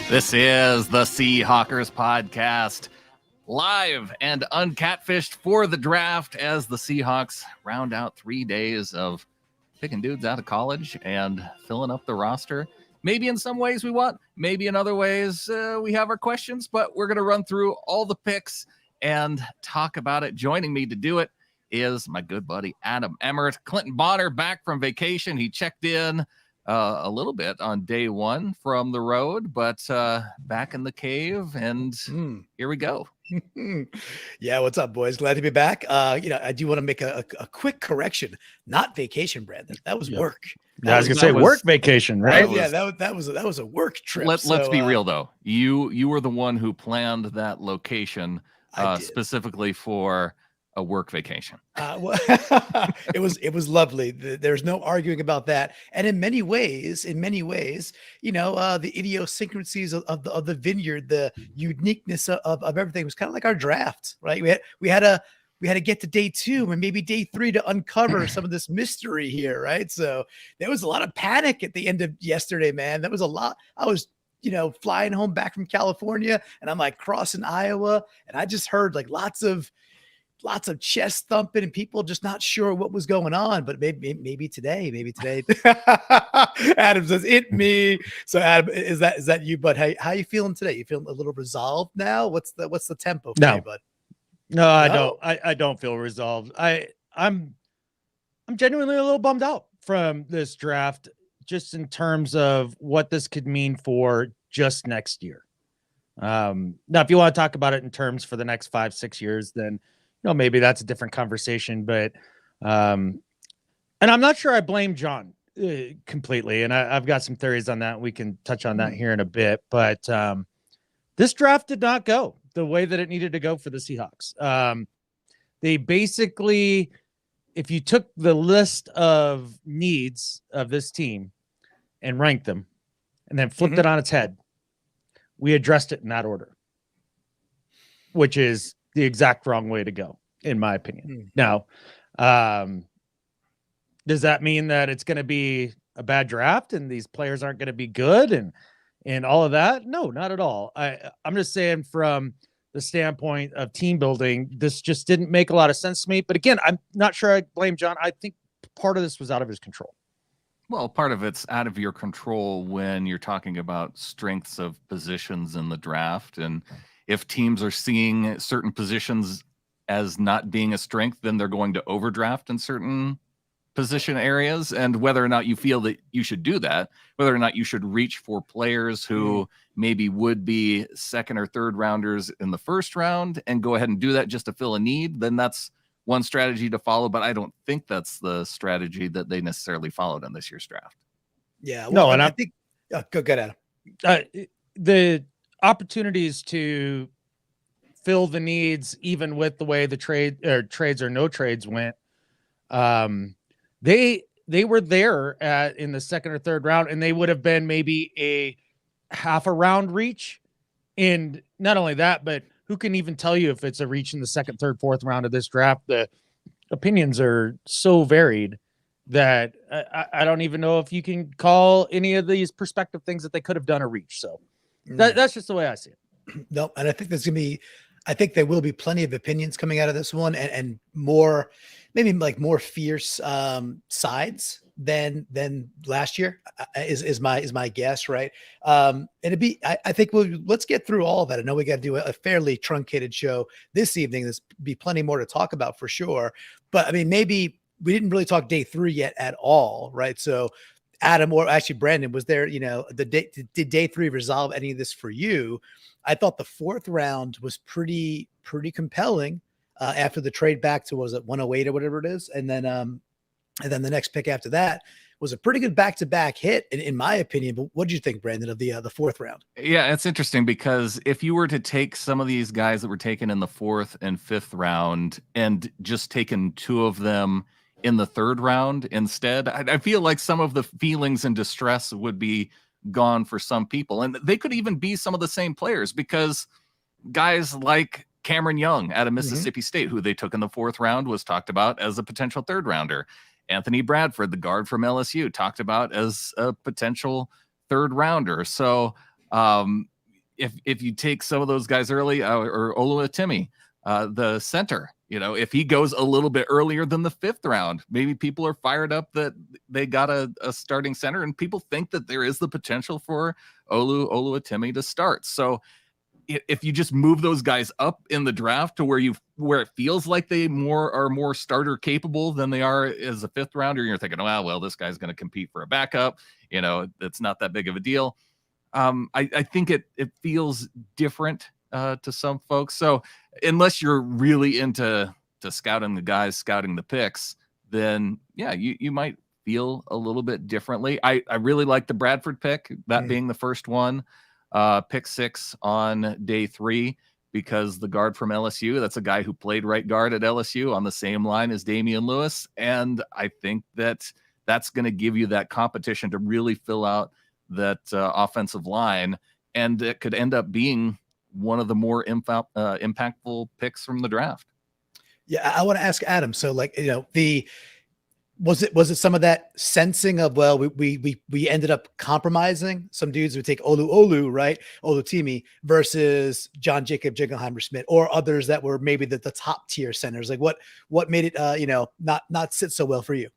This is the Seahawkers podcast, live and uncatfished for the draft as the Seahawks round out 3 days of picking dudes out of college and filling up the roster. Maybe in some ways we want, maybe in other ways we have our questions, but we're going to run through all the picks and talk about it. Joining me to do it is my good buddy Adam Emmert. Clinton Bonner back from vacation. He checked in a little bit on day one from the road, but back in the cave, and here we go. Yeah, what's up, boys? Glad to be back. I do want to make a quick correction. Not vacation, Brandon. That was work. I was gonna say work vacation, right? That was a work trip. Let's be real though. You were the one who planned that location specifically for a work vacation. It was lovely. There's no arguing about that. And in many ways, the idiosyncrasies of the vineyard, the uniqueness of everything was kind of like our draft, right? We had to get to day 2 and maybe day 3 to uncover some of this mystery here, right? So there was a lot of panic at the end of yesterday, man. That was a lot. I was flying home back from California, and I'm like crossing Iowa, and I just heard like lots of chest thumping and people just not sure what was going on. But maybe today. Adam says it me. So Adam, is that you? But hey, how you feeling today? You feeling a little resolved now? What's the tempo for you, bud? No, I don't. I don't feel resolved. I'm genuinely a little bummed out from this draft, just in terms of what this could mean for just next year. Now, if you want to talk about it in terms for the next 5-6 years, then maybe that's a different conversation. But and I'm not sure I blame John completely, and I've got some theories on that. We can touch on that here in a bit. But this draft did not go the way that it needed to go for the Seahawks. They basically, if you took the list of needs of this team and ranked them and then flipped it on its head, we addressed it in that order, which is the exact wrong way to go, in my opinion. Now, does that mean that it's going to be a bad draft and these players aren't going to be good and all of that? No, not at all. I'm just saying from the standpoint of team building, this just didn't make a lot of sense to me. But again, I'm not sure I blame John. I think part of this was out of his control. Well, part of it's out of your control when you're talking about strengths of positions in the draft. And if teams are seeing certain positions as not being a strength, then they're going to overdraft in certain position areas. And whether or not you feel that you should do that, whether or not you should reach for players who maybe would be second or third rounders in the first round and go ahead and do that just to fill a need, then that's one strategy to follow. But I don't think that's the strategy that they necessarily followed in this year's draft. Yeah. Well, no, and I think go get Adam. The opportunities to fill the needs, even with the way the trades or no trades went, they were there in the second or third round, and they would have been maybe a half a round reach. And not only that, but who can even tell you if it's a reach in the second, third, fourth round of this draft? The opinions are so varied that I don't even know if you can call any of these perspective things that they could have done a reach. So that's just the way I see it. No, and I think there will be plenty of opinions coming out of this one, and more, maybe like more fierce sides than last year is my guess, right? And I think let's get through all of that. I know we got to do a fairly truncated show this evening. There's be plenty more to talk about for sure, but I mean, maybe we didn't really talk day 3 yet at all, right? So Adam, or actually Brandan, was there, did day 3 resolve any of this for you? I thought the 4th round was pretty compelling after the trade back to, was it 108 or whatever it is? And then the next pick after that was a pretty good back-to-back hit, in my opinion. But what did you think, Brandan, of the 4th round? Yeah, it's interesting because if you were to take some of these guys that were taken in the 4th and 5th round and just taken 2 of them in the 3rd round instead, I feel like some of the feelings and distress would be gone for some people. And they could even be some of the same players, because guys like Cameron Young out of Mississippi State, who they took in the 4th round, was talked about as a potential 3rd rounder. Anthony Bradford, the guard from LSU, talked about as a potential 3rd rounder. So if you take some of those guys early, or Oluwatimi, the center, if he goes a little bit earlier than the 5th round, maybe people are fired up that they got a starting center, and people think that there is the potential for Oluwatimi to start. So if you just move those guys up in the draft to where it feels like they are more starter capable than they are as a 5th rounder, you're thinking, oh, well, this guy's going to compete for a backup. It's not that big of a deal. I think it feels different to some folks. So unless you're really into scouting the guys, scouting the picks, then yeah, you might feel a little bit differently. I really like the Bradford pick, that being the first one. Pick 6 on day 3, because the guard from LSU, that's a guy who played right guard at LSU on the same line as Damian Lewis. And I think that's going to give you that competition to really fill out that offensive line. And it could end up being one of the more impactful picks from the draft. Yeah. I want to ask Adam. So was it some of that sensing of, well, we ended up compromising some dudes who take Oluwatimi versus John Jacob Jingleheimer-Smith, or others that were maybe the top tier centers? Like what made it not sit so well for you?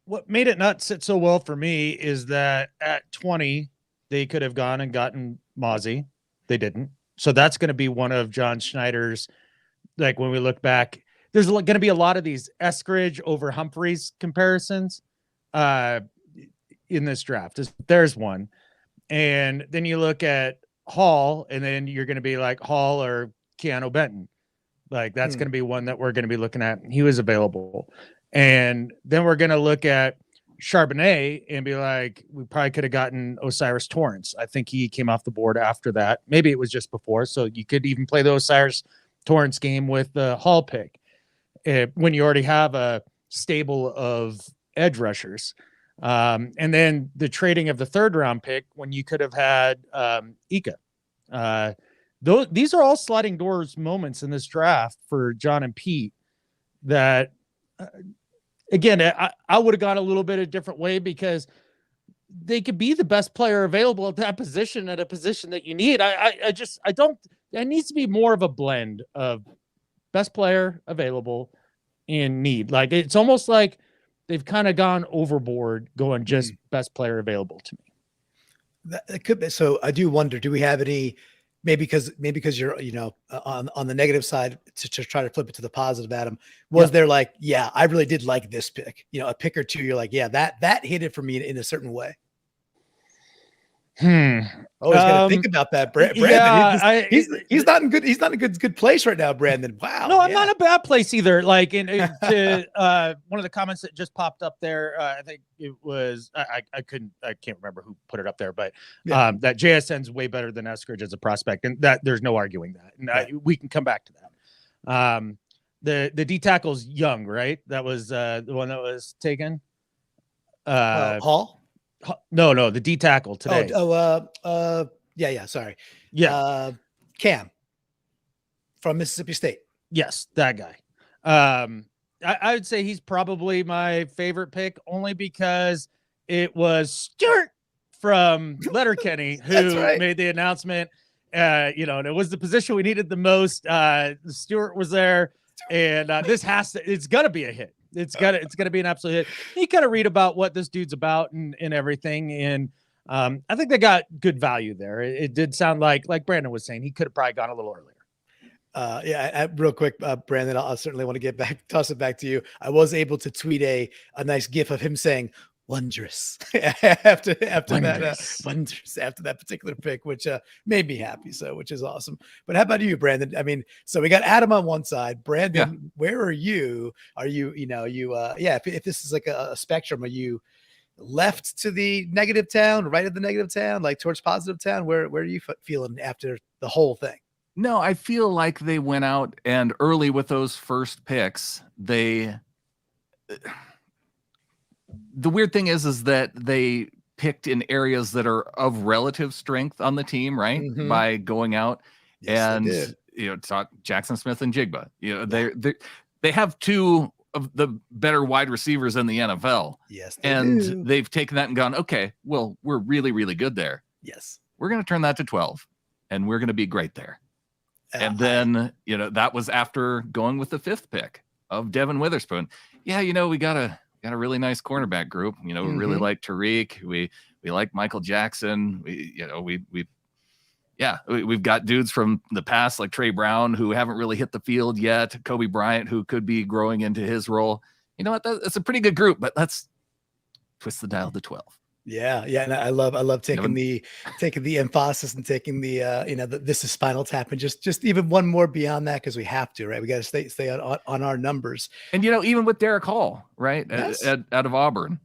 What made it not sit so well for me is that at 20 they could have gone and gotten Mozzie. They didn't. So that's going to be one of John Schneider's, like, when we look back, there's going to be a lot of these Eskridge over Humphreys comparisons in this draft. There's one. And then you look at Hall, and then you're going to be like Hall or Keanu Benton. Like, that's going to be one that we're going to be looking at. He was available. And then we're going to look at Charbonnet and be like, we probably could have gotten Osiris Torrance. I think he came off the board after that. Maybe it was just before. So you could even play the Osiris Torrance game with the Hall pick when you already have a stable of edge rushers. And then the trading of the 3rd round pick when you could have had Ika. These are all sliding doors moments in this draft for John and Pete that, again, I would have gone a little bit a different way, because they could be the best player available at that position, at a position that you need. I don't, there needs to be more of a blend of best player available and need. Like, it's almost like they've kind of gone overboard going just best player available to me. That could be. So I do wonder, do we have any, maybe because you're, on the negative side, to try to flip it to the positive, Adam, was there like, yeah, I really did like this pick, a pick or two, you're like, yeah, that hit it for me in a certain way? Always got to think about that, Brandon. Yeah, he's not in good place right now, Brandon. Wow. No, I'm not in a bad place either. Like, to one of the comments that just popped up there, I think it was, I can't remember who put it up there, but that JSN's way better than Eskridge as a prospect, and that there's no arguing that. And we can come back to that. The D tackle's Young, right? That was the one that was taken. Hall. No, the D tackle today. Sorry. Yeah. Cam from Mississippi State. Yes, that guy. I would say he's probably my favorite pick, only because it was Stewart from Letterkenny who made the announcement. And it was the position we needed the most. Stewart was there, and it's gonna be a hit. It's gonna be an absolute hit. You kind of read about what this dude's about and everything, and I think they got good value there. It did sound like Brandon was saying, he could have probably gone a little earlier. Real quick, Brandon, I'll certainly want to toss it back to you. I was able to tweet a nice gif of him saying wondrous after that particular pick, which made me happy. So, which is awesome. But how about you, Brandon? I mean, so we got Adam on one side. Brandon, where are you? Are you, if this is like a spectrum, are you left to the negative town, right of the negative town, like towards positive town? Where are you feeling after the whole thing? No, I feel like they went out and early with those first picks, the weird thing is that they picked in areas that are of relative strength on the team, right? By going out and talk Jackson Smith and Jigba. They have two of the better wide receivers in the NFL. Yes, they've taken that and gone, okay, well, we're really, really good there. Yes, we're going to turn that to 12. and we're going to be great there. And I- then, that was after going with the 5th pick of Devin Witherspoon. Yeah, we got a really nice cornerback group. We really like Tariq. We like Michael Jackson. We've got dudes from the past like Trey Brown who haven't really hit the field yet. Kobe Bryant, who could be growing into his role. You know what? That's a pretty good group, but let's twist the dial to 12. Yeah. And I love taking the emphasis and taking the this is Spinal Tap, and just even one more beyond that, because we have to, right? We got to stay on our numbers. And even with Derek Hall, right, yes. out of Auburn,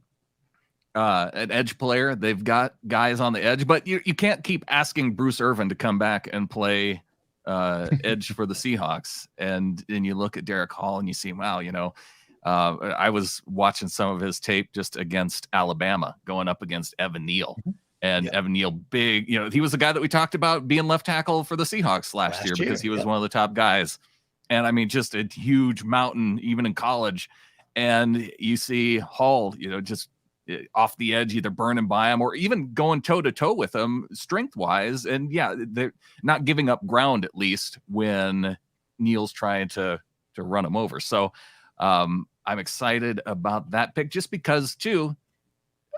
an edge player, they've got guys on the edge, but you can't keep asking Bruce Irvin to come back and play edge for the Seahawks. And you look at Derek Hall and you see, wow, I was watching some of his tape just against Alabama, going up against Evan Neal. And Evan Neal, big, he was the guy that we talked about being left tackle for the Seahawks last year because he was one of the top guys. And I mean, just a huge mountain, even in college. And you see Hall, just off the edge, either burning by him or even going toe to toe with him strength wise. And they're not giving up ground, at least when Neal's trying to run him over. So I'm excited about that pick just because too,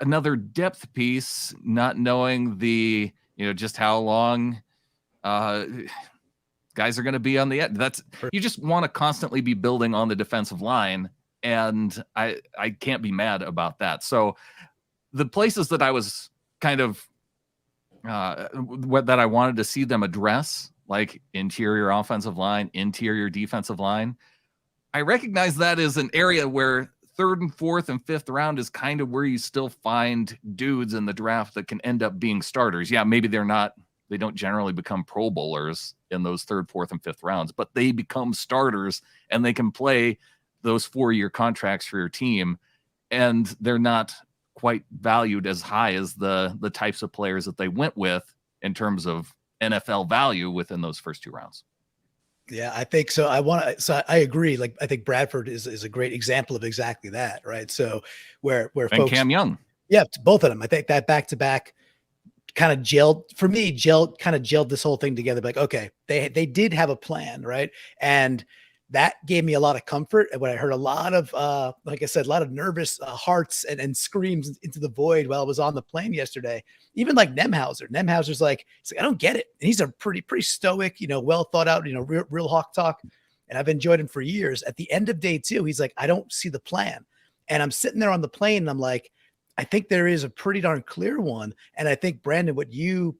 another depth piece, not knowing the, just how long guys are going to be on the edge. You just want to constantly be building on the defensive line. And I can't be mad about that. So the places that I was kind of that I wanted to see them address, like interior offensive line, interior defensive line, I recognize that is an area where 3rd and 4th and 5th round is kind of where you still find dudes in the draft that can end up being starters. Yeah, maybe they don't generally become Pro Bowlers in those 3rd, 4th, and 5th rounds, but they become starters and they can play those 4-year contracts for your team, and they're not quite valued as high as the types of players that they went with in terms of NFL value within those first 2 rounds. Yeah, I think so. I agree. Like, I think Bradford is a great example of exactly that, right? So where and folks, Cam Young, both of them. I think that back to back kind of gelled this whole thing together. Like, okay, they did have a plan, right? And that gave me a lot of comfort. And when I heard a lot of, like I said, a lot of nervous hearts and screams into the void while I was on the plane yesterday, even like Nemhauser's like, I don't get it. And he's a pretty stoic, well thought out, real Hawk talk. And I've enjoyed him for years. At the end of day 2, he's like, I don't see the plan. And I'm sitting there on the plane and I'm like, I think there is a pretty darn clear one. And I think, Brandon, what you,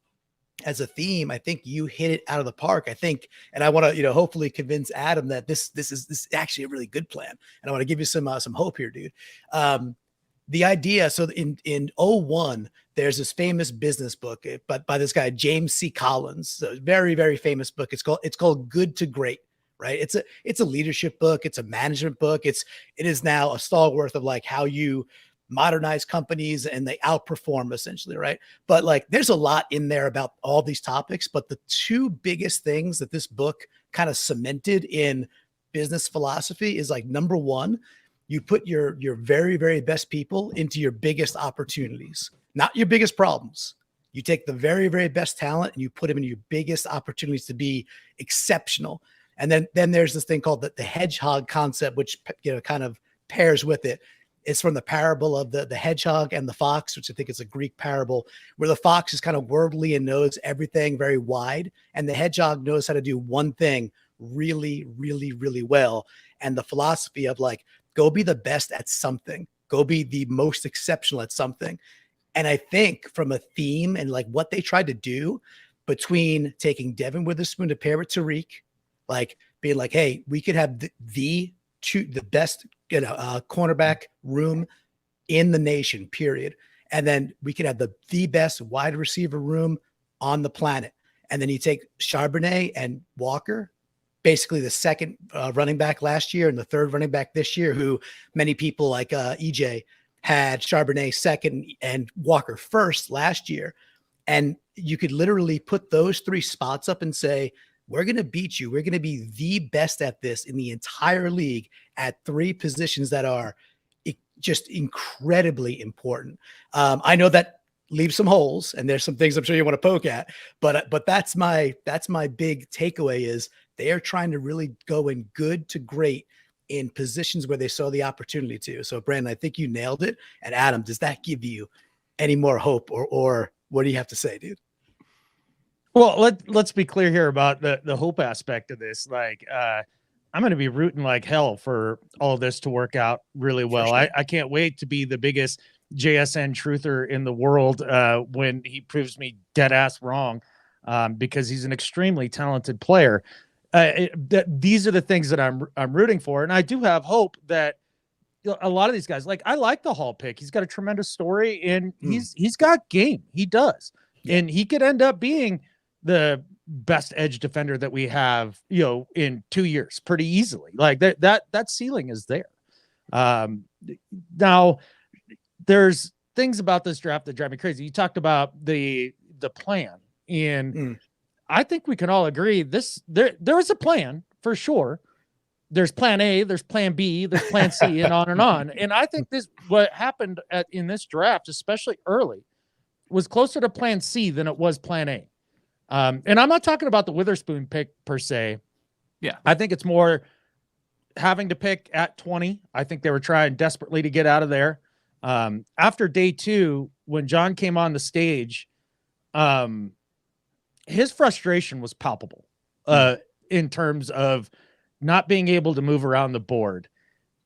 as a theme, I think you hit it out of the park. I think, and I want to, hopefully convince Adam that this is actually a really good plan. And I want to give you some hope here, dude. The idea. So in 2001, there's this famous business book, but by this guy, James C. Collins, so very, very famous book. It's called Good to Great, right? It's a leadership book. It's a management book. It is now a stalwart of like how you modernize companies and they outperform, essentially, right? But like there's a lot in there about all these topics, but the 2 biggest things that this book kind of cemented in business philosophy is like, number 1, you put your very, very best people into your biggest opportunities, not your biggest problems. You take the very, very best talent and you put them into your biggest opportunities to be exceptional. And then there's this thing called the hedgehog concept, which kind of pairs with it. It's from the parable of the hedgehog and the fox, which I think is a Greek parable, where the fox is kind of worldly and knows everything very wide. And the hedgehog knows how to do one thing really, really, really well. And the philosophy of like, go be the best at something, go be the most exceptional at something. And I think from a theme and like what they tried to do between taking Devin Witherspoon to pair with Tariq, like being like, hey, we could have the best cornerback room in the nation, period. And then we could have the best wide receiver room on the planet. And then you take Charbonnet and Walker, basically the second running back last year and the third running back this year, who many people like EJ had Charbonnet second and Walker first last year. And you could literally put those 3 spots up and say, we're going to beat you. We're going to be the best at this in the entire league at 3 positions that are just incredibly important. I know that leave some holes, and there's some things I'm sure you want to poke at. But that's my big takeaway is they are trying to really go in good to great in positions where they saw the opportunity to. So Brandon, I think you nailed it. And Adam, does that give you any more hope, or what do you have to say, dude? Well, let's be clear here about the hope aspect of this. Like, I'm going to be rooting like hell for all of this to work out really well. Sure. I can't wait to be the biggest JSN truther in the world when he proves me dead ass wrong, because he's an extremely talented player. These are the things that I'm rooting for, and I do have hope that a lot of these guys, like I like the Hall pick. He's got a tremendous story, and he's got game. He does, and he could end up being the best edge defender that we have, in 2 years pretty easily. Like that ceiling is there. Now there's things about this draft that drive me crazy. You talked about the plan, and I think we can all agree there is a plan for sure. There's plan A, there's plan B, there's plan C, and on and on. And I think what happened in this draft, especially early, was closer to plan C than it was plan A. And I'm not talking about the Witherspoon pick per se. Yeah. I think it's more having to pick at 20. I think they were trying desperately to get out of there. After day 2, when John came on the stage, his frustration was palpable in terms of not being able to move around the board.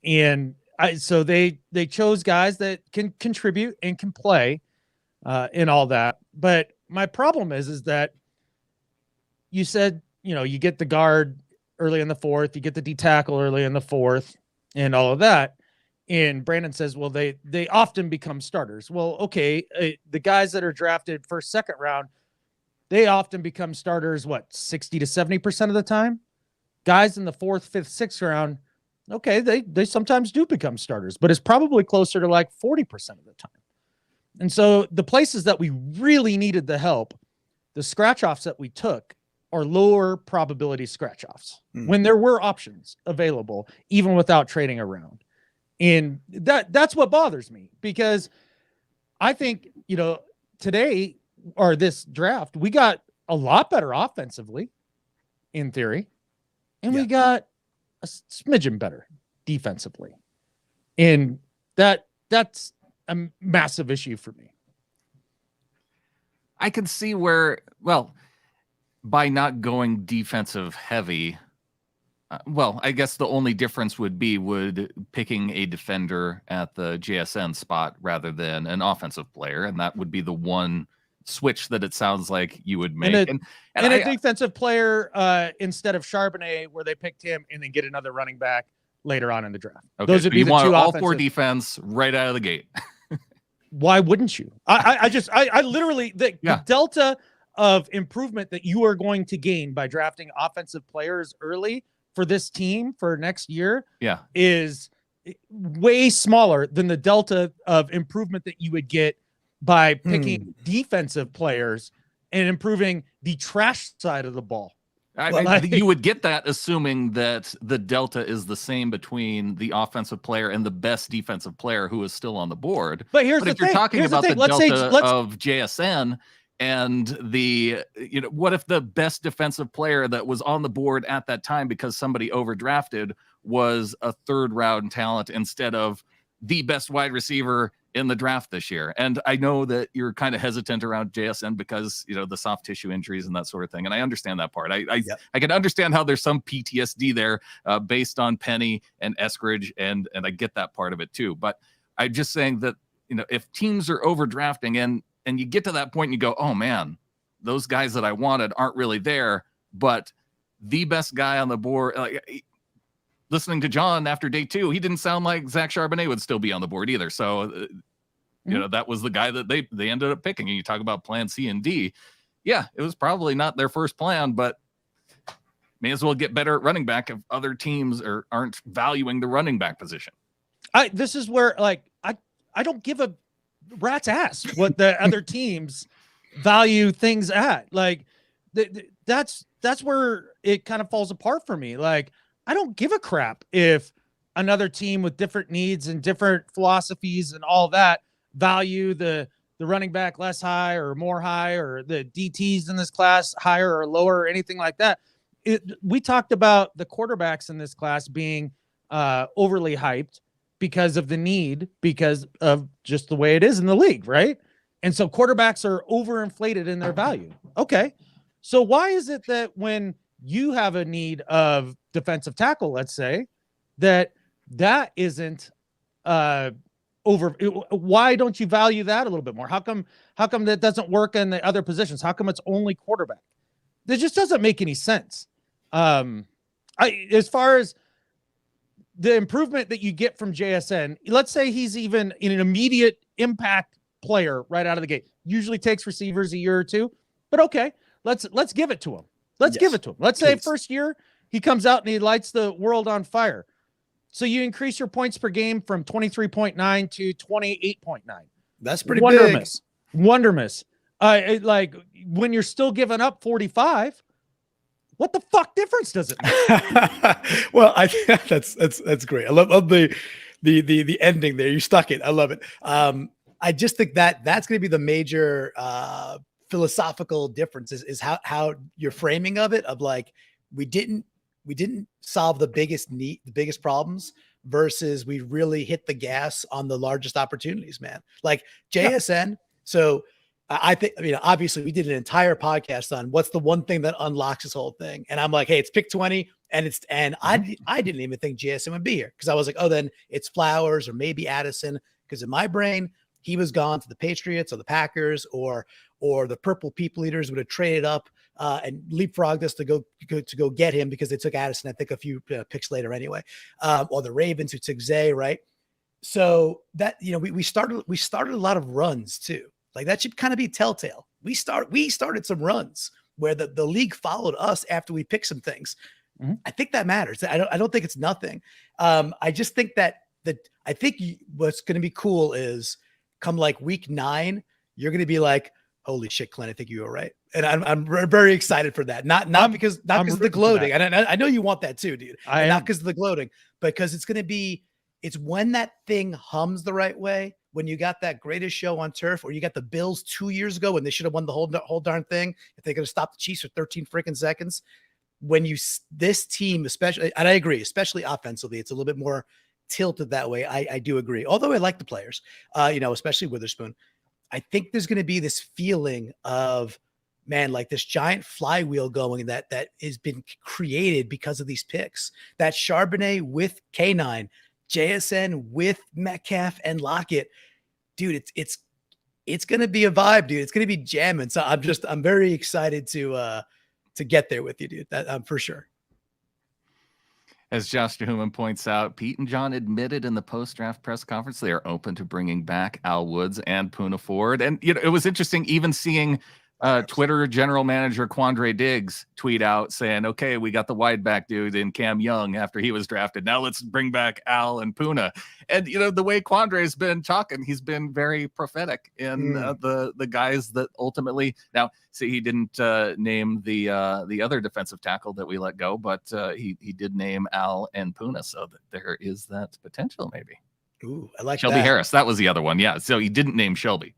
And so they chose guys that can contribute and can play and all that. But my problem is that you said, you get the guard early in the 4th, you get the D tackle early in the 4th and all of that. And Brandan says, well, they often become starters. Well, okay. The guys that are drafted first, second round, they often become starters, 60 to 70% of the time? Guys in the 4th, 5th, 6th round, okay, they sometimes do become starters, but it's probably closer to like 40% of the time. And so the places that we really needed the help, the scratch offs that we took are lower probability scratch offs when there were options available, even without trading around. And that's what bothers me, because I think, today or this draft, we got a lot better offensively in theory. And we got a smidgen better defensively. And that's a massive issue for me. I can see where, by not going defensive heavy, I guess the only difference would picking a defender at the JSN spot rather than an offensive player. And that would be the one switch that it sounds like you would make. And a defensive player instead of Charbonnet, where they picked him, and then get another running back later on in the draft. Okay, those would be the two all 4 defense right out of the gate. Why wouldn't you? I literally the delta of improvement that you are going to gain by drafting offensive players early for this team for next year is way smaller than the delta of improvement that you would get by picking defensive players and improving the trash side of the ball. You would get that assuming that the delta is the same between the offensive player and the best defensive player who is still on the board. But if you're talking about the delta of JSN and what if the best defensive player that was on the board at that time because somebody overdrafted was a 3rd round talent instead of the best wide receiver in the draft this year? And I know that you're kind of hesitant around JSN because, the soft tissue injuries and that sort of thing. And I understand that part. I can understand how there's some PTSD there based on Penny and Eskridge. And I get that part of it too. But I'm just saying that, if teams are overdrafting and you get to that point and you go, oh man, those guys that I wanted aren't really there, but the best guy on the board, listening to John after day 2, he didn't sound like Zach Charbonnet would still be on the board either. So, that was the guy that they ended up picking. And you talk about plan C and D. Yeah, it was probably not their first plan, but may as well get better at running back if other teams aren't valuing the running back position. This is where I don't give a rat's ass what the other teams value things at. Like that's where it kind of falls apart for me. Like, I don't give a crap if another team with different needs and different philosophies and all that value the the running back less high or more high, or the DTs in this class higher or lower, or anything like that. We talked about the quarterbacks in this class being overly hyped because of the need, because of just the way it is in the league, right? And so quarterbacks are overinflated in their value. Okay. So why is it that when you have a need of defensive tackle, let's say, that isn't why don't you value that a little bit more? How come that doesn't work in the other positions? How come it's only quarterback? That just doesn't make any sense. As far as the improvement that you get from JSN, let's say he's even in an immediate impact player right out of the gate. Usually takes receivers a year or two, but okay, let's give it to him. Let's give it to him. Let's say first year he comes out and he lights the world on fire. So you increase your points per game from 23.9 to 28.9. That's pretty big. Wondermiss. Like when you're still giving up 45, what the fuck difference does it make? Well, I think that's great. I love the ending there. You stuck it. I love it. I just think that's going to be the major philosophical difference is how your framing of it, of like, we didn't solve the biggest problems versus we really hit the gas on the largest opportunities, man. Like JSN. Yeah. So I think, obviously we did an entire podcast on what's the one thing that unlocks this whole thing. And I'm like, hey, it's pick 20. And I didn't even think JSN would be here, because I was like, oh, then it's Flowers or maybe Addison. Because in my brain, he was gone to the Patriots or the Packers, or the Purple People Eaters would have traded up and leapfrogged us to go get him, because they took Addison, I think, a few picks later anyway, or the Ravens who took Zay, right? So that, we started a lot of runs too. Like that should kind of be telltale. We started some runs where the league followed us after we picked some things. Mm-hmm. I think that matters. I don't think it's nothing. I just think that I think what's going to be cool is come like week 9, you're going to be like, holy shit, Clint, I think you were right. And I'm very excited for that. Not because of the gloating. And I know you want that too, dude. Not because of the gloating, but because it's when that thing hums the right way, when you got that greatest show on turf, or you got the Bills 2 years ago when they should have won the whole darn thing, if they could have stopped the Chiefs for 13 freaking seconds. When this team, especially, and I agree, especially offensively, it's a little bit more tilted that way. I do agree. Although I like the players, especially Witherspoon. I think there's going to be this feeling of, man, like this giant flywheel going that has been created because of these picks. That Charbonnet with K9, JSN with Metcalf and Lockett, dude, it's going to be a vibe, dude. It's going to be jamming. So I'm very excited to get there with you, dude. That for sure. As Josh Duhman points out, Pete and John admitted in the post-draft press conference they are open to bringing back Al Woods and Poona Ford. And it was interesting even seeing Twitter general manager Quandre Diggs tweet out saying, okay, we got the wide back dude in Cam Young after he was drafted. Now let's bring back Al and Poona. And, the way Quandre's been talking, he's been very prophetic in the guys that ultimately, now, see, he didn't name the other defensive tackle that we let go, but he did name Al and Poona. So that there is that potential maybe. Ooh, I like Shelby Harris. That was the other one. Yeah. So he didn't name Shelby.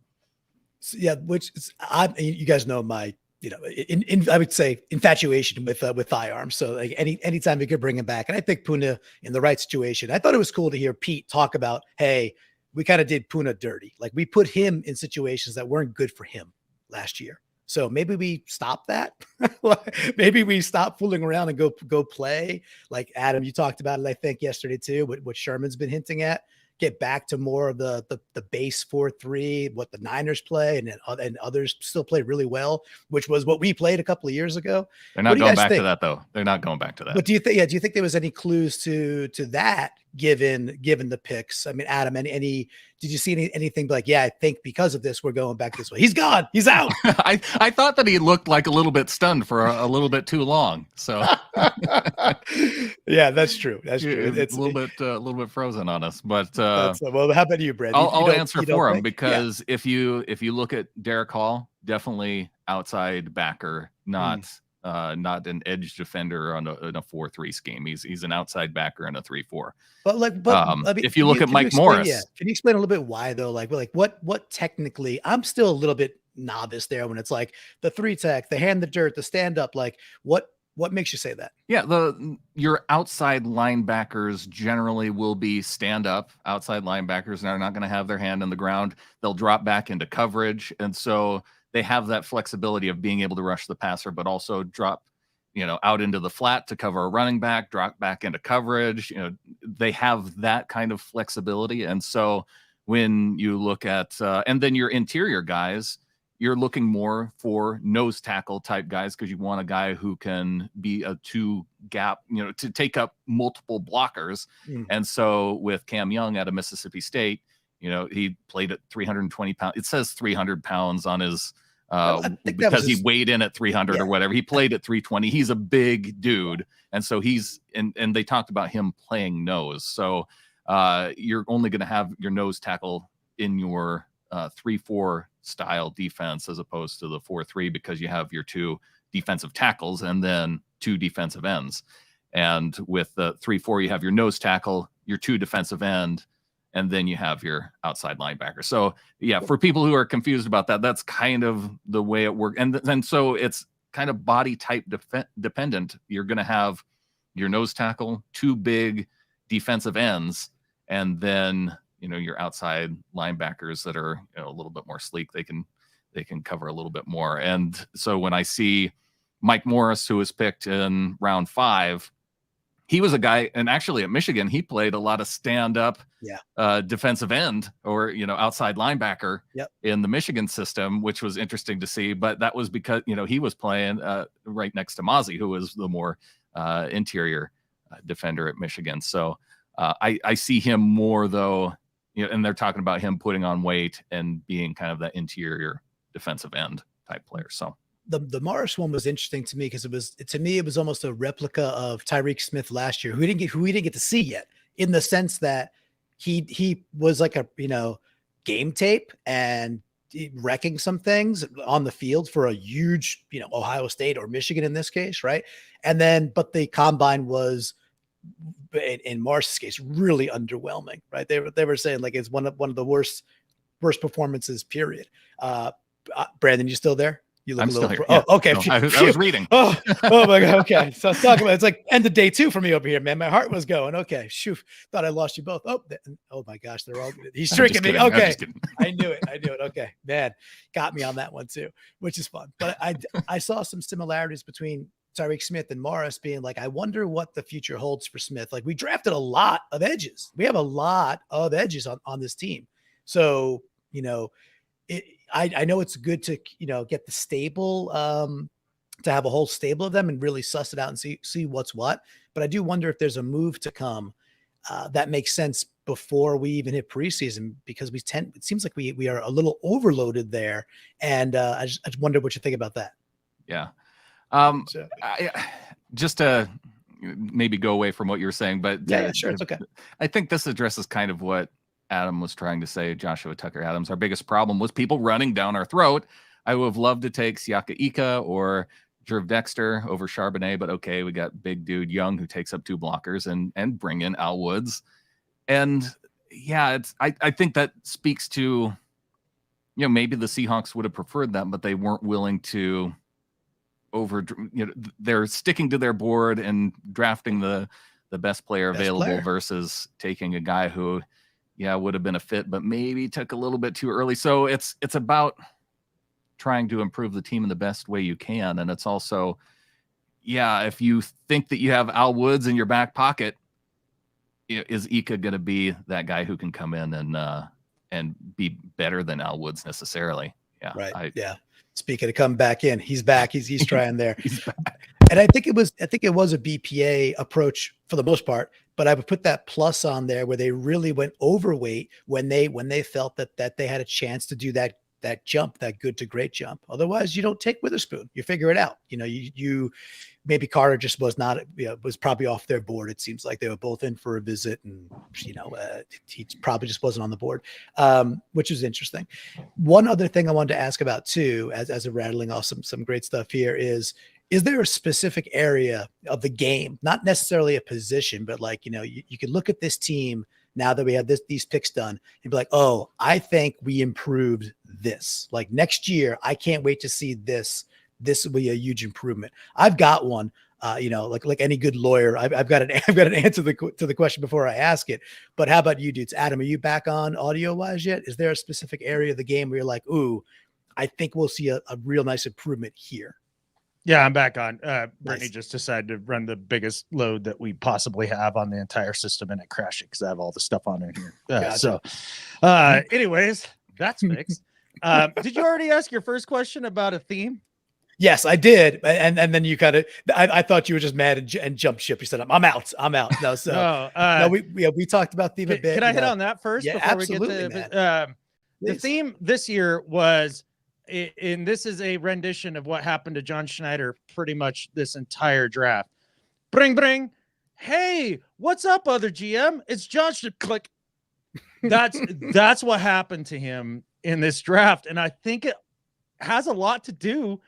Yeah, which is, you guys know my, I would say infatuation with thigh arms. So like anytime we could bring him back, and I think Poona in the right situation. I thought it was cool to hear Pete talk about, hey, we kind of did Poona dirty. Like we put him in situations that weren't good for him last year. So maybe we stop that. Maybe we stop fooling around and go play. Like Adam, you talked about it, I think yesterday too. What Sherman's been hinting at. Get back to more of the base 4-3, what the Niners play, and others still play really well, which was what we played a couple of years ago. They're not going back to that though. They're not going back to that. But do you think there was any clues to that given the picks? I mean, Adam, did you see anything like, yeah, I think because of this, we're going back this way. He's gone. He's out. I thought that he looked like a little bit stunned for a little bit too long. So yeah, that's true. That's true. It's a little bit frozen on us, but well, how about you, Brad? I'll answer for him because if you look at Derek Hall, definitely outside backer, not not an edge defender in a 4-3 scheme. He's an outside backer in a 3-4. But I mean, if you look at Mike Morris, can you explain a little bit why though? Like what technically? I'm still a little bit novice there when it's like the 3-tech, the hand the dirt, the stand up. Like what makes you say that? Yeah, your outside linebackers generally will be stand up outside linebackers, and are not going to have their hand on the ground. They'll drop back into coverage, and so they have that flexibility of being able to rush the passer, but also drop, out into the flat to cover a running back, drop back into coverage. They have that kind of flexibility. And so when you look at, and then your interior guys, you're looking more for nose tackle type guys, because you want a guy who can be a 2 gap, to take up multiple blockers. And so with Cam Young out of Mississippi State, he played at 320 pounds. It says 300 pounds on his, because he weighed in at 300 or whatever. He played at 320. He's a big dude. And so and they talked about him playing nose. So you're only going to have your nose tackle in your 3-4 style defense as opposed to the 4-3, because you have your 2 defensive tackles and then 2 defensive ends. And with the 3-4, you have your nose tackle, your 2 defensive end, and then you have your outside linebacker. So yeah, for people who are confused about that, that's kind of the way it works. And so it's kind of body type dependent. You're going to have your nose tackle, 2 big defensive ends, and then your outside linebackers that are a little bit more sleek. They can cover a little bit more. And so when I see Mike Morris, who was picked in round 5, he was a guy, and actually at Michigan, he played a lot of stand-up defensive end or, outside linebacker in the Michigan system, which was interesting to see. But that was because, he was playing right next to Mozzie, who was the more interior defender at Michigan. So I see him more, though, and they're talking about him putting on weight and being kind of that interior defensive end type player. So the Morris one was interesting to me because it was almost a replica of Tyreek Smith last year, who we didn't get to see yet, in the sense that he was like a game tape and wrecking some things on the field for a huge Ohio State or Michigan in this case, right? And then but the combine was, in Morris's case, really underwhelming, right? They were saying like it's one of the worst performances, period. Brandon, you still there? You look I'm a little. Still here. Oh, okay. No, I was reading. Oh my God. Okay. So let's talk about it's like end of day 2 for me over here, man. My heart was going. Okay. Shoo. Thought I lost you both. Oh my gosh. They're all. He's tricking me. Okay. I knew it. Okay. Man, got me on that one too, which is fun. But I saw some similarities between Tyreek Smith and Morris, being like, I wonder what the future holds for Smith. Like, we drafted a lot of edges. We have a lot of edges on this team. So, I know it's good to, get the stable, to have a whole stable of them and really suss it out and see what's what. But I do wonder if there's a move to come that makes sense before we even hit preseason, because it seems like we are a little overloaded there. And I just wonder what you think about that. Yeah. Just to maybe go away from what you were saying, but yeah, sure. It's okay. I think this addresses kind of what Adam was trying to say, Joshua Tucker Adams. Our biggest problem was people running down our throat. I would have loved to take Siaka Ika or Jerv Dexter over Charbonnet, but okay, we got big dude Young who takes up 2 blockers and bring in Al Woods. And yeah, I think that speaks to, maybe the Seahawks would have preferred that, but they weren't willing to they're sticking to their board and drafting the best player available versus taking a guy who, would have been a fit, but maybe took a little bit too early. So it's about trying to improve the team in the best way you can. And it's also, if you think that you have Al Woods in your back pocket, is Ika going to be that guy who can come in and be better than Al Woods necessarily? Yeah. Right. Speaking of coming back in, he's back. He's trying there. He's back. And I think it was a BPA approach for the most part, but I would put that plus on there where they really went overweight when they felt that they had a chance to do that jump, that good to great jump. Otherwise, you don't take Witherspoon. You figure it out. You maybe Carter just was not, was probably off their board. It seems like they were both in for a visit, and he probably just wasn't on the board, which is interesting. One other thing I wanted to ask about too, as a rattling off some great stuff here, is is there a specific area of the game, not necessarily a position, but like, you can look at this team now that we have these picks done and be like, oh, I think we improved this. Like next year, I can't wait to see this. This will be a huge improvement. I've got one. Like any good lawyer, I've got an answer to the question before I ask it. But how about you dudes? Adam, are you back on audio wise yet? Is there a specific area of the game where you're like, ooh, I think we'll see a real nice improvement here? Yeah, I'm back on. Brittany Nice. just decided to run the biggest load that we possibly have on the entire system, and it crashed it because I have all the stuff on in here. Gotcha. Anyways, that's fixed. Did you already ask your first question about a theme? Yes, I did, and then you kind of, I thought you were just mad and jumped ship. You said, "I'm out." No, so no, we talked about theme a bit. Can I hit on that first? Yeah, before absolutely, we get to the theme this year was, and this is a rendition of what happened to John Schneider pretty much this entire draft. Bring, hey, what's up, other GM? It's John. Click. That's what happened to him in this draft, and I think it has a lot to do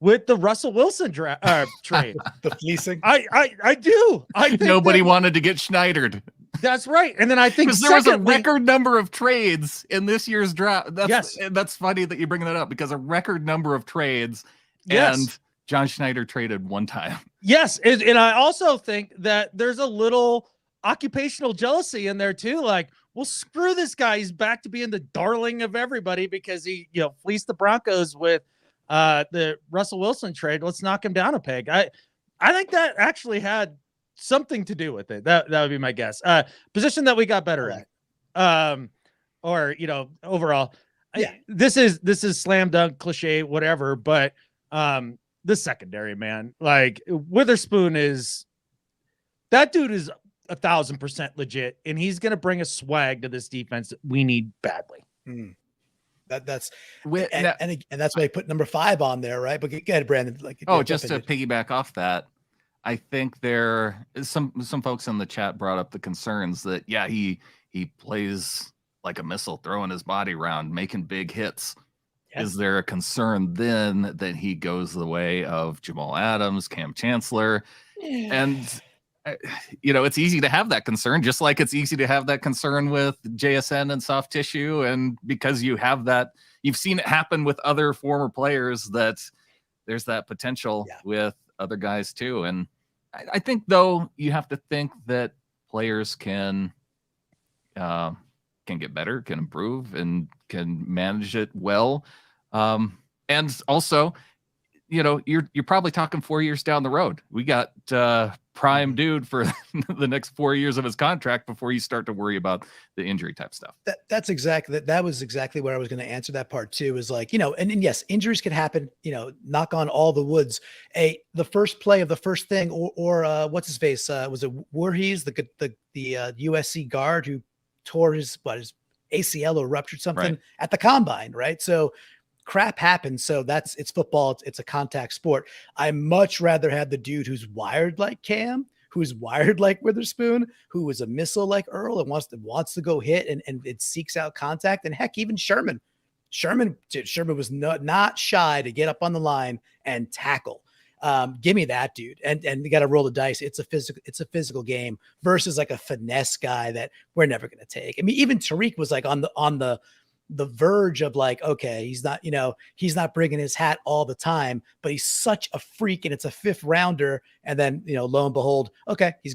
with the Russell Wilson trade. The fleasing. I do. I think nobody wanted to get Schneidered. That's right. And then I think there was a record number of trades in this year's draft. Yes. That's funny that you bring that up, because a record number of trades, yes. And John Schneider traded one time. Yes. And I also think that there's a little occupational jealousy in there too. Like, well, screw this guy. He's back to being the darling of everybody because he, fleeced the Broncos with the Russell Wilson trade. Let's knock him down a peg. I think that actually had something to do with it. That would be my guess. Position that we got better at. Overall. Yeah. This is slam dunk, cliche, whatever, but the secondary, man. Like Witherspoon that dude is 1,000% legit, and he's gonna bring a swag to this defense that we need badly. That's that's why I put number 5 on there, right? But go ahead, Brandon. Just to piggyback off that, I think there is some folks in the chat brought up the concerns that he plays like a missile, throwing his body around, making big hits. Yes. Is there a concern then that he goes the way of Jamal Adams, Cam Chancellor? And it's easy to have that concern, just like it's easy to have that concern with JSN and soft tissue. And because you have that, you've seen it happen with other former players, that there's that potential with other guys too. And I think, though, you have to think that players can get better, can improve, and can manage it well. And also, you're probably talking 4 years down the road. We got prime dude for the next 4 years of his contract before you start to worry about the injury type stuff. That was exactly where I was going to answer that part too, is like, and yes, injuries could happen, knock on all the woods. The first play of the first thing, or what's his face? Was it Voorhees, the USC guard who tore his ACL or ruptured something at the combine, right? So crap happens. So it's football. It's a contact sport. I much rather have the dude who's wired like Cam, who's wired like Witherspoon, who is a missile like Earl and wants to go hit and it seeks out contact. And heck, even Sherman was not shy to get up on the line and tackle. Give me that dude. And you got to roll the dice. It's a physical game versus like a finesse guy that we're never going to take. I mean, even Tariq was like on the verge of like, okay, he's not bringing his hat all the time, but he's such a freak and it's a 5th rounder. And then, lo and behold, okay, he's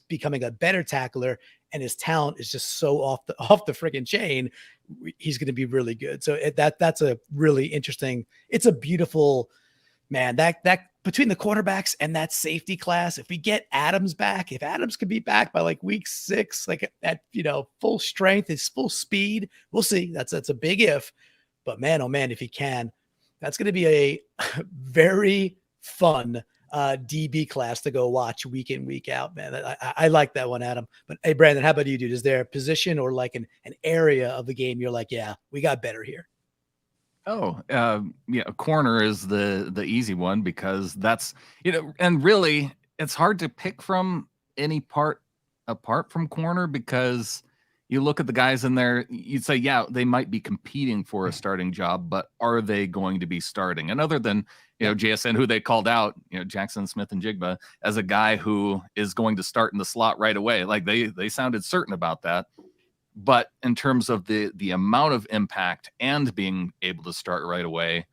becoming a better tackler and his talent is just so off the friggin' chain. He's going to be really good. So that's a really interesting, it's a beautiful, man, that between the quarterbacks and that safety class, if we get Adams back, if Adams could be back by like week 6, like at full strength, his full speed, we'll see. That's a big if, but man, oh man, if he can, that's going to be a very fun DB class to go watch week in, week out, man. I like that one, Adam. But hey, Brandon, how about you, dude? Is there a position or like an area of the game you're like, yeah, we got better here? Corner is the easy one, because that's, and really it's hard to pick from any part apart from corner, because, you look at the guys in there, you'd say, yeah, they might be competing for a starting job, but are they going to be starting? And other than, JSN, who they called out, Jackson Smith and Jigba as a guy who is going to start in the slot right away. Like they sounded certain about that. But in terms of the amount of impact and being able to start right away,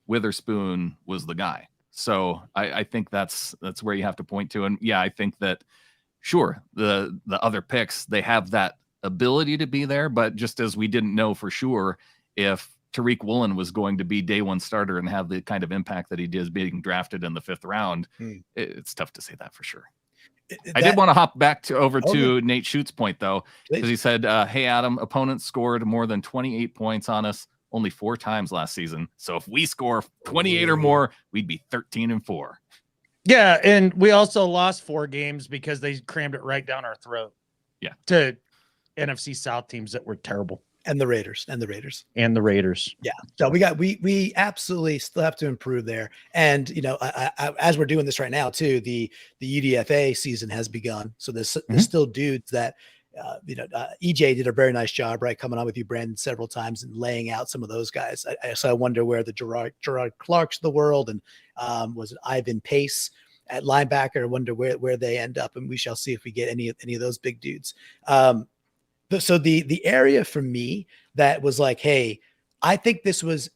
Witherspoon was the guy. So I think that's where you have to point to. And yeah, I think that, sure, the other picks, they have that ability to be there, but just as we didn't know for sure if Tariq Woolen was going to be day one starter and have the kind of impact that he did being drafted in the 5th round, it's tough to say that for sure. I did want to hop back to Nate Schutz's point, though, because he said, hey, Adam, opponents scored more than 28 points on us only 4 times last season. So if we score 28 or more, we'd be 13-4. Yeah, and we also lost 4 games because they crammed it right down our throat. Yeah. To NFC South teams that were terrible. And the Raiders. Yeah. So we absolutely still have to improve there. And, I, as we're doing this right now too, the UDFA season has begun. So there's still dudes that, EJ did a very nice job, right? Coming on with you, Brandan, several times and laying out some of those guys. So I wonder where the Gerard Clarks of the world and was it Ivan Pace at linebacker? I wonder where they end up, and we shall see if we get any of those big dudes. So the area for me that was like, hey, I think this was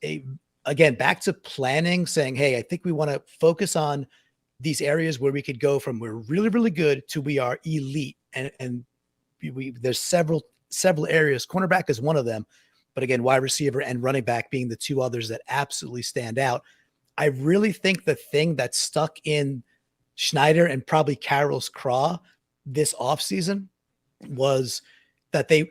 again, back to planning, saying, hey, I think we want to focus on these areas where we could go from we're really, really good to we are elite. And there's several areas. Cornerback is one of them, but again, wide receiver and running back being the 2 others that absolutely stand out. I really think the thing that stuck in Schneider and probably Carroll's craw this offseason was that they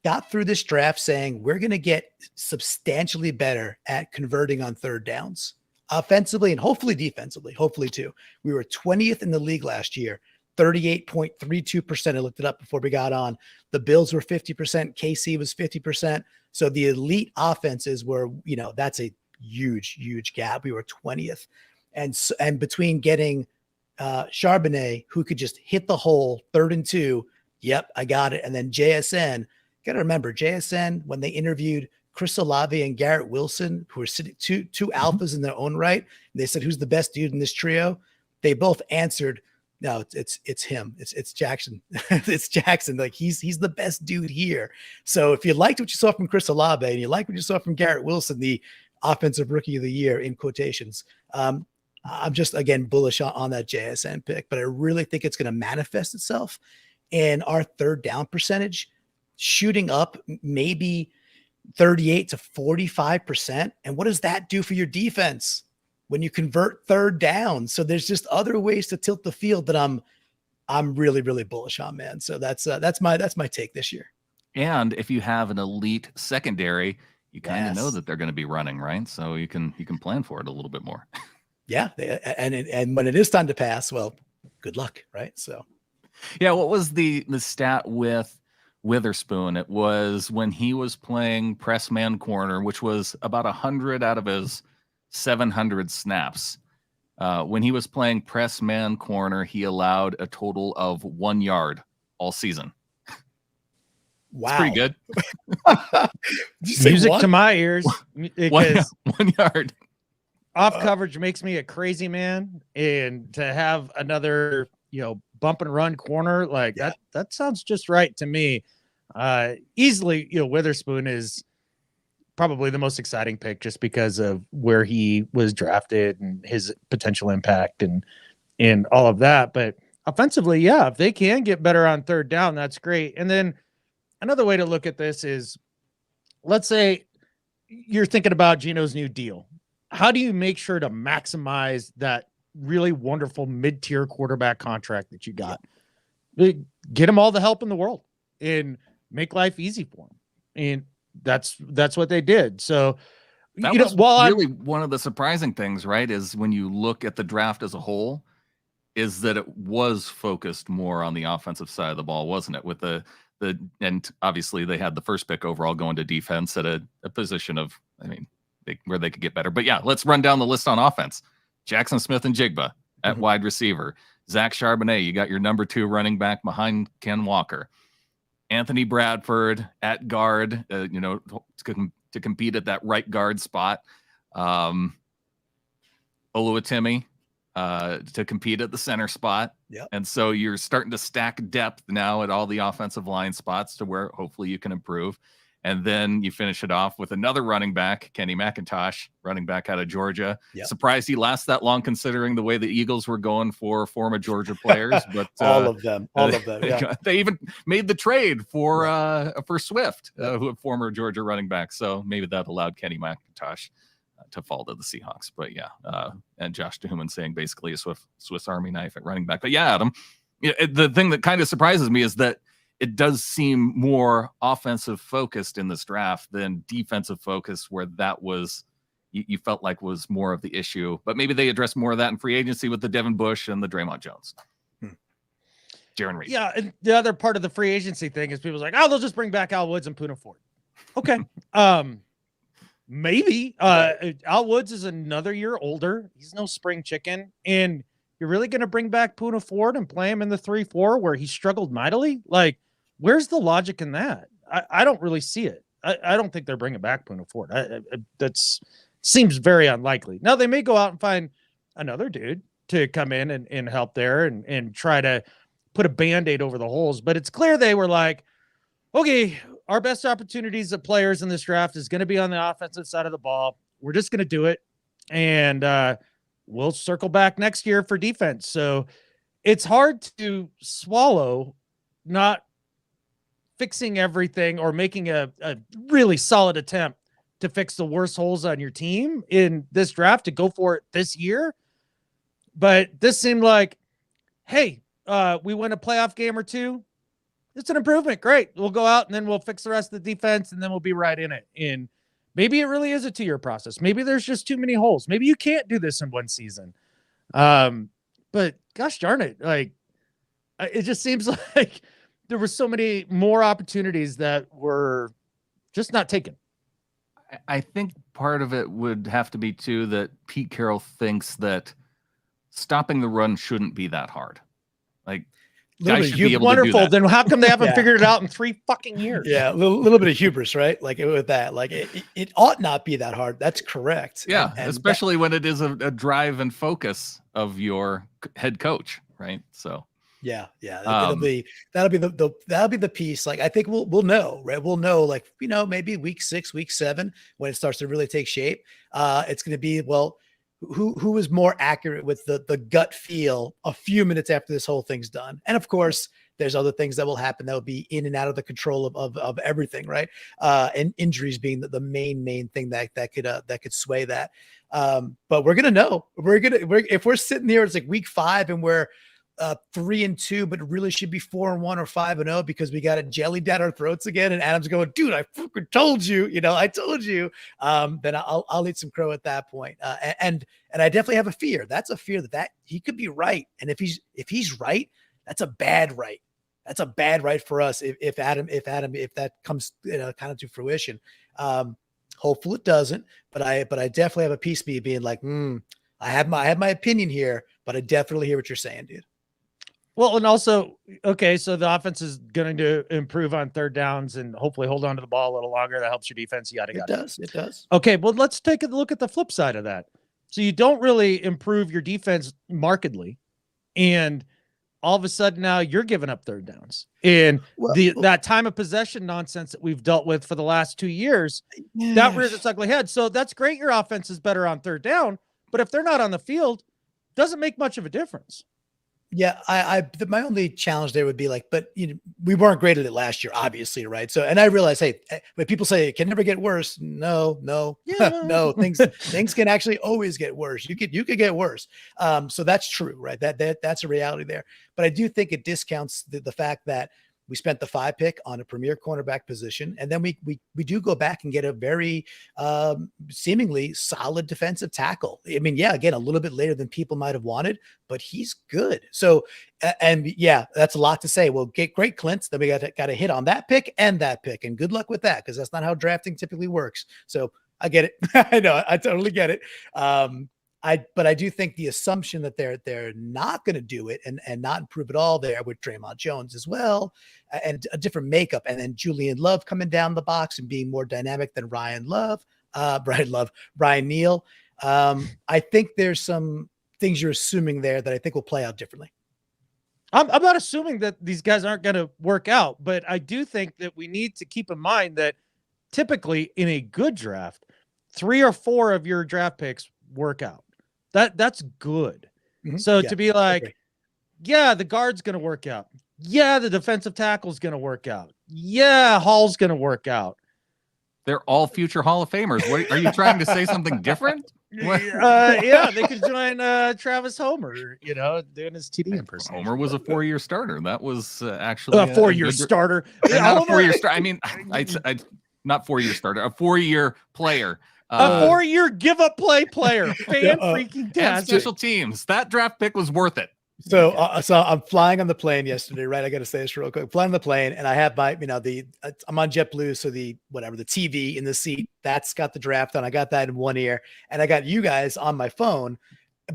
got through this draft saying we're going to get substantially better at converting on 3rd downs, offensively and hopefully defensively, hopefully too. We were 20th in the league last year, 38.32%. I looked it up before we got on. The Bills were 50%. KC was 50%. So the elite offenses were, that's a huge gap. We were 20th. And between getting Charbonnet, who could just hit the hole 3rd and 2, yep, I got it. And then JSN, got to remember JSN, when they interviewed Chris Olave and Garrett Wilson, who are sitting two alphas in their own right, and they said, who's the best dude in this trio? They both answered, no, it's him. It's Jackson. It's Jackson. Like he's the best dude here. So if you liked what you saw from Chris Olave and you liked what you saw from Garrett Wilson, the offensive rookie of the year in quotations, I'm just, again, bullish on that JSN pick, but I really think it's going to manifest itself in our 3rd down percentage shooting up maybe 38 to 45%. And what does that do for your defense when you convert 3rd down? So there's just other ways to tilt the field that I'm really, really bullish on, man. So that's my take this year. And if you have an elite secondary, you kind of know that they're going to be running, right? So you can plan for it a little bit more. Yeah. And when it is time to pass, well, good luck. Right. So. Yeah. What was the stat with Witherspoon? It was when he was playing press man corner, which was about 100 out of his 700 snaps. When he was playing press man corner, he allowed a total of 1 yard all season. Wow. It's pretty good. Music to my ears. Because 1 yard. Off coverage makes me a crazy man. And to have another, bump and run corner, like that sounds just right to me. Easily, Witherspoon is probably the most exciting pick just because of where he was drafted and his potential impact and all of that. But offensively, yeah, if they can get better on 3rd down, that's great. And then another way to look at this is, let's say you're thinking about Gino's new deal. How do you make sure to maximize that really wonderful mid-tier quarterback contract that you got? Get him all the help in the world and make life easy for him. And that's what they did. So that was really one of the surprising things, right? Is when you look at the draft as a whole, is that it was focused more on the offensive side of the ball, wasn't it? With and obviously they had the first pick overall going to defense at a position of, where they could get better. But yeah, let's run down the list on offense. Jackson Smith and Jigba at wide receiver. Zach Charbonnet, you got your number 2 running back behind Ken Walker. Anthony Bradford at guard, to compete at that right guard spot. Oluwatimi to compete at the center spot. Yep. And so you're starting to stack depth now at all the offensive line spots to where hopefully you can improve. And then you finish it off with another running back, Kenny McIntosh, running back out of Georgia. Yep. Surprised he lasts that long considering the way the Eagles were going for former Georgia players. But all of them. Yeah. They even made the trade for Swift, who a former Georgia running back. So maybe that allowed Kenny McIntosh to fall to the Seahawks. But yeah, and Josh Duhamel saying basically a Swiss Army knife at running back. But yeah, Adam, the thing that kind of surprises me is that it does seem more offensive focused in this draft than defensive focused, where that was you felt like was more of the issue. But maybe they address more of that in free agency with the Devin Bush and the Draymond Jones. Jaron Reed. Yeah, and the other part of the free agency thing is people's like, oh, they'll just bring back Al Woods and Poona Ford. Okay. Maybe. Al Woods is another year older. He's no spring chicken. And you're really going to bring back Poona Ford and play him in the 3-4 where he struggled mightily? Like, where's the logic in that? I don't really see it. I don't think they're bringing back Poona Ford. That's seems very unlikely. Now, they may go out and find another dude to come in and help there and try to put a Band-Aid over the holes. But it's clear they were like, okay, our best opportunities of players in this draft is going to be on the offensive side of the ball. We're just going to do it. And we'll circle back next year for defense. So it's hard to swallow not fixing everything or making a really solid attempt to fix the worst holes on your team in this draft, to go for it this year. But this seemed like, hey, we win a playoff game or two. It's an improvement. Great. We'll go out and then we'll fix the rest of the defense and then we'll be right in it. And maybe it really is a 2-year process. Maybe there's just too many holes. Maybe you can't do this in one season. But gosh darn it. Like, it just seems like there were so many more opportunities that were just not taken. I think part of it would have to be too that Pete Carroll thinks that stopping the run shouldn't be that hard. Like, guys should be able to do that. Then how come they haven't figured it out in 3 fucking years? Yeah, a little bit of hubris, right? Like with that, like it ought not be that hard. That's correct. Yeah, and especially when it is a drive and focus of your head coach, right? So yeah. That'll be the piece. Like, I think we'll know, right? We'll know, like, maybe week 6, week 7, when it starts to really take shape. It's going to be, well, who is more accurate with the gut feel a few minutes after this whole thing's done. And of course, there's other things that will happen that will be in and out of the control of everything, right? And injuries being the main thing that could sway that. But we're gonna know. If we're sitting here, it's like week 5 and we're 3-2, but it really should be 4-1 or 5-0 because we got it jelly down our throats again. And Adam's going, dude, I fucking told you, I told you. Then I'll eat some crow at that point. And I definitely have a fear. That's a fear that he could be right. And if he's right, that's a bad right. That's a bad right for us. If that comes kind of to fruition. Hopefully it doesn't, but I definitely have a piece of me being like, I have my opinion here, but I definitely hear what you're saying, dude. Well, and also, okay, so the offense is going to improve on third downs and hopefully hold on to the ball a little longer. That helps your defense. Yada. It does. Okay, well, let's take a look at the flip side of that. So you don't really improve your defense markedly, and all of a sudden now you're giving up third downs. And that time of possession nonsense that we've dealt with for the last 2 years, that rears its ugly head. So that's great. Your offense is better on third down, but if they're not on the field, doesn't make much of a difference. Yeah, my only challenge there would be like, but we weren't great at it last year, obviously, right? So, and I realize, hey, when people say it can never get worse, no, no, things can actually always get worse. You could get worse. So that's true, right? That's a reality there. But I do think it discounts the fact that we spent the 5 pick on a premier cornerback position, and then we do go back and get a very seemingly solid defensive tackle. I mean, yeah, again, a little bit later than people might have wanted, but he's good. So, and yeah, that's a lot to say. Well, great, Clint. Then we got to hit on that pick, and good luck with that, because that's not how drafting typically works. So I get it. I know, I totally get it. But I do think the assumption that they're not going to do it and not improve at all there with Draymond Jones as well, and a different makeup, and then Julian Love coming down the box and being more dynamic than Ryan Neal. I think there's some things you're assuming there that I think will play out differently. I'm not assuming that these guys aren't going to work out, but I do think that we need to keep in mind that typically in a good draft, 3 or 4 of your draft picks work out. That's good. Mm-hmm. So to be like, yeah, the guard's going to work out. Yeah, the defensive tackle's going to work out. Yeah, Hall's going to work out. They're all future Hall of Famers. What, are you trying to say something different? Yeah, they could join Travis Homer, doing his TD impersonation. Homer was a 4-year starter. That was actually a 4-year starter. Not a 4-year starter. I mean, I not 4-year starter, a 4-year player. A 4-year give-up player. Freaking and special teams. That draft pick was worth it. So I'm flying on the plane yesterday, right? I got to say this real quick. I'm flying on the plane, and I have my, I'm on JetBlue, so the TV in the seat, that's got the draft on. I got that in one ear, and I got you guys on my phone,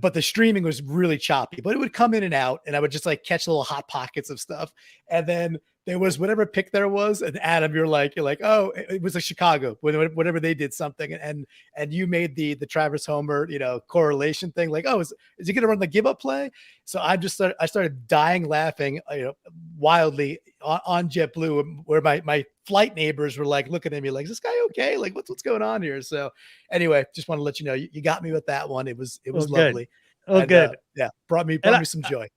but the streaming was really choppy. But it would come in and out, and I would just like catch little hot pockets of stuff, and then there was whatever pick there was, and Adam, you're like, oh, it was like Chicago, whatever they did something, and you made the Travis Homer, correlation thing, like, oh, is he going to run the give up play? So I started dying laughing, wildly on JetBlue, where my flight neighbors were like looking at me like, is this guy okay? Like, what's going on here? So anyway, just want to let you know, you got me with that one. It was lovely. Good. Yeah, brought me some joy.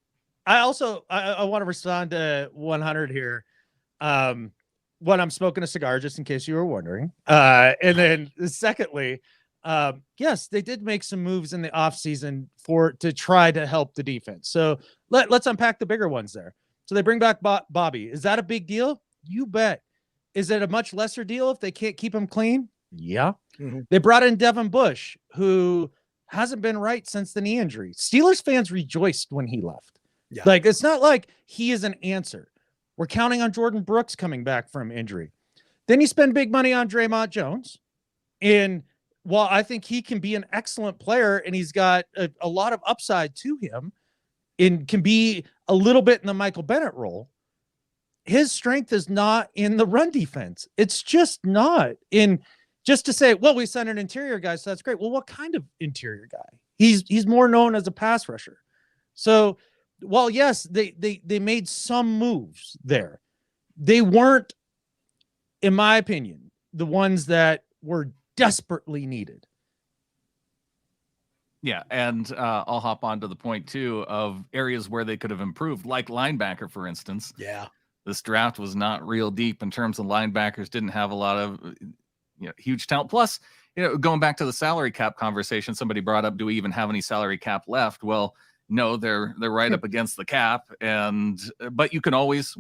I also I want to respond to 100 here. When I'm smoking a cigar, just in case you were wondering. And then secondly, yes, they did make some moves in the offseason to try to help the defense. So let's unpack the bigger ones there. So they bring back Bobby. Is that a big deal? You bet. Is it a much lesser deal if they can't keep him clean? Yeah. Mm-hmm. They brought in Devin Bush, who hasn't been right since the knee injury. Steelers fans rejoiced when he left. Yeah. Like, it's not like he is an answer. We're counting on Jordan Brooks coming back from injury. Then you spend big money on Draymond Jones. And while I think he can be an excellent player and he's got a lot of upside to him and can be a little bit in the Michael Bennett role, his strength is not in the run defense. It's just not. In just to say, well, we sent an interior guy, so that's great. Well, what kind of interior guy? He's more known as a pass rusher. So while yes, they made some moves there, they weren't, in my opinion, the ones that were desperately needed. Yeah, and I'll hop on to the point too of areas where they could have improved, like linebacker, for instance. Yeah, this draft was not real deep in terms of linebackers. Didn't have a lot of huge talent. Plus, going back to the salary cap conversation, somebody brought up, do we even have any salary cap left? Well, no, they're right up against the cap, but you can always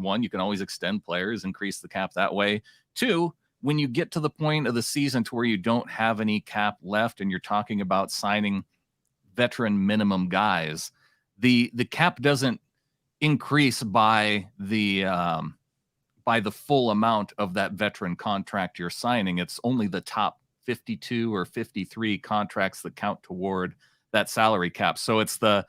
extend players, increase the cap that way. 2, when you get to the point of the season to where you don't have any cap left and you're talking about signing veteran minimum guys, the cap doesn't increase by the full amount of that veteran contract you're signing. It's only the top 52 or 53 contracts that count toward that salary cap. So it's the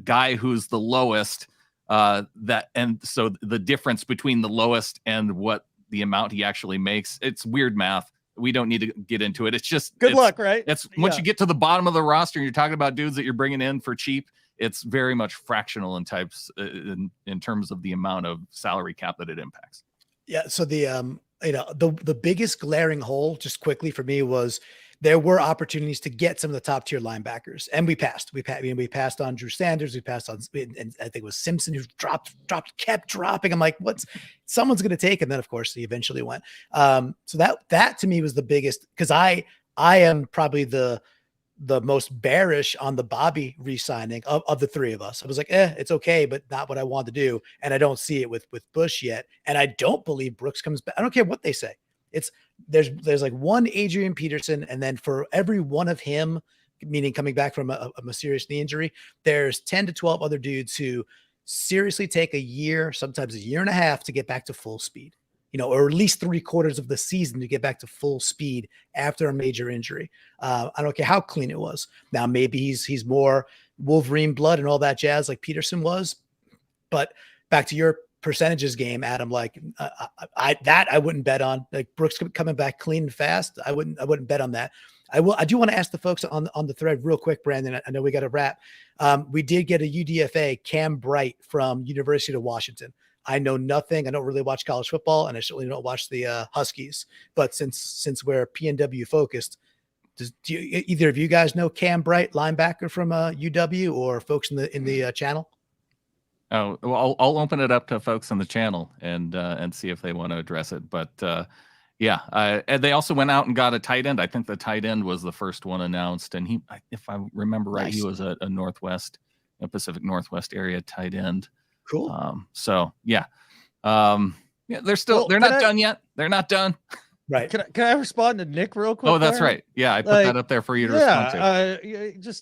guy who's the lowest, and so the difference between the lowest and what the amount he actually makes, it's weird math. We don't need to get into it. It's just good luck, right? It's once you get to the bottom of the roster and you're talking about dudes that you're bringing in for cheap, it's very much fractional in terms of the amount of salary cap that it impacts. Yeah. So the biggest glaring hole, just quickly for me, was there were opportunities to get some of the top tier linebackers, and we passed. We passed on Drew Sanders. We passed on, and I think it was Simpson who kept dropping. I'm like, someone's going to take, and then of course he eventually went. So that to me was the biggest, because I am probably the most bearish on the Bobby re-signing of the three of us. I was like, it's okay, but not what I want to do, and I don't see it with Bush yet, and I don't believe Brooks comes back. I don't care what they say. There's like one Adrian Peterson, and then for every one of him, meaning coming back from a serious knee injury, there's 10 to 12 other dudes who seriously take a year, sometimes a year and a half to get back to full speed. or at least 3/4 of the season to get back to full speed after a major injury. I don't care how clean it was. Now, maybe he's more Wolverine blood and all that jazz like Peterson was. But back to your percentages game, Adam, like I wouldn't bet on, like Brooks coming back clean and fast. I wouldn't bet on that. I do want to ask the folks on the thread real quick, Brandon. I know we got to wrap. We did get a UDFA, Cam Bright from University of Washington. I know nothing. I don't really watch college football, and I certainly don't watch the Huskies. But since we're PNW focused, do either of you guys know Cam Bright, linebacker from UW, or folks in the channel? Oh, well, I'll open it up to folks on the channel and see if they want to address it. But and they also went out and got a tight end. I think the tight end was the first one announced, and he, if I remember right, he was a Pacific Northwest area tight end. Cool. They're not done yet. They're not done. Right. Can I respond to Nick real quick? Oh, that's right. Yeah, I put that up there for you to respond to.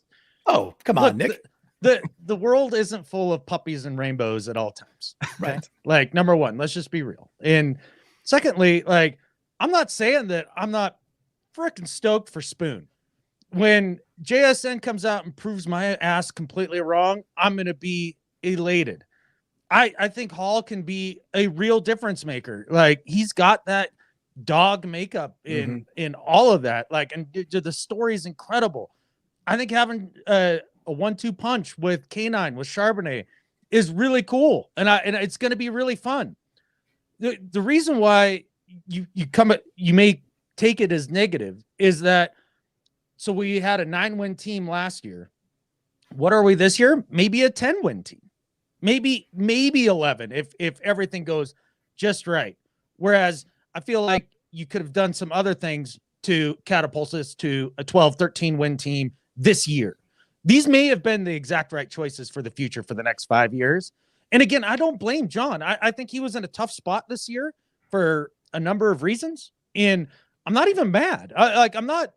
Oh, come on, Nick. The world isn't full of puppies and rainbows at all times. Right. Like, number one, let's just be real. And secondly, like, I'm not saying that I'm not freaking stoked for Spoon. When JSN comes out and proves my ass completely wrong, I'm going to be elated. I think Hall can be a real difference maker. Like, he's got that dog makeup in all of that. Like, and the story is incredible. I think having a 1-2 punch with K9 with Charbonnet is really cool, and it's going to be really fun. The reason why you may take it as negative is that, so we had a 9-win team last year. What are we this year? Maybe a 10-win team, maybe 11 if everything goes just right. Whereas I feel like you could have done some other things to catapult us to a 12-13 win team this year. These may have been the exact right choices for the future for the next 5 years. And again, I don't blame John. I think he was in a tough spot this year for a number of reasons. And I'm not even mad. I'm not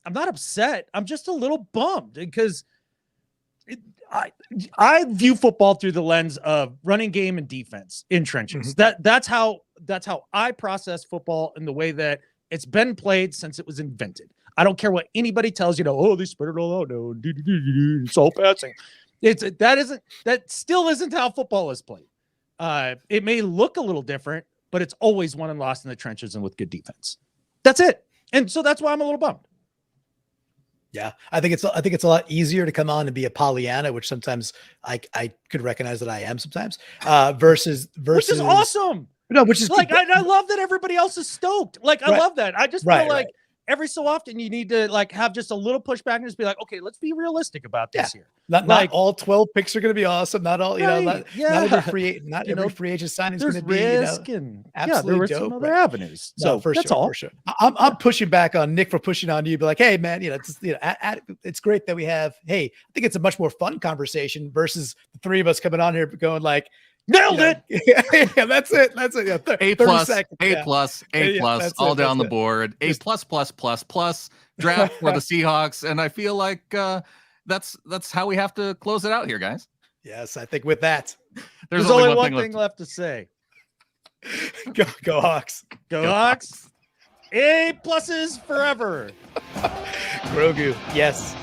upset. I'm just a little bummed because I view football through the lens of running game and defense in trenches. That's how I process football in the way that it's been played since it was invented. I don't care what anybody tells you. Oh, they spread it all out. No, it's all passing. That still isn't how football is played. It may look a little different, but it's always won and lost in the trenches and with good defense. That's it. And so that's why I'm a little bummed. Yeah, I think it's a lot easier to come on and be a Pollyanna, which sometimes I could recognize that I am sometimes. Versus which is awesome. No, which is like I love that everybody else is stoked. Like, I love that. I just feel like every so often you need to like have just a little pushback and just be like, okay, let's be realistic about this here. Not all 12 picks are going to be awesome. Not all, not every free agent signing is going to be absolutely dope. Some other avenues. So that's all. For sure. I'm pushing back on Nick for pushing on you. Be like, hey man, it's great that we have. Hey, I think it's a much more fun conversation versus the three of us coming on here going like, nailed it. Yeah, that's it. Yeah, A plus, all down the board. A plus. Draft for the Seahawks, and I feel like that's how we have to close it out here, guys. Yes, I think with that, there's only one thing left to say. Go Hawks. Go Hawks. A pluses forever. Grogu. Yes.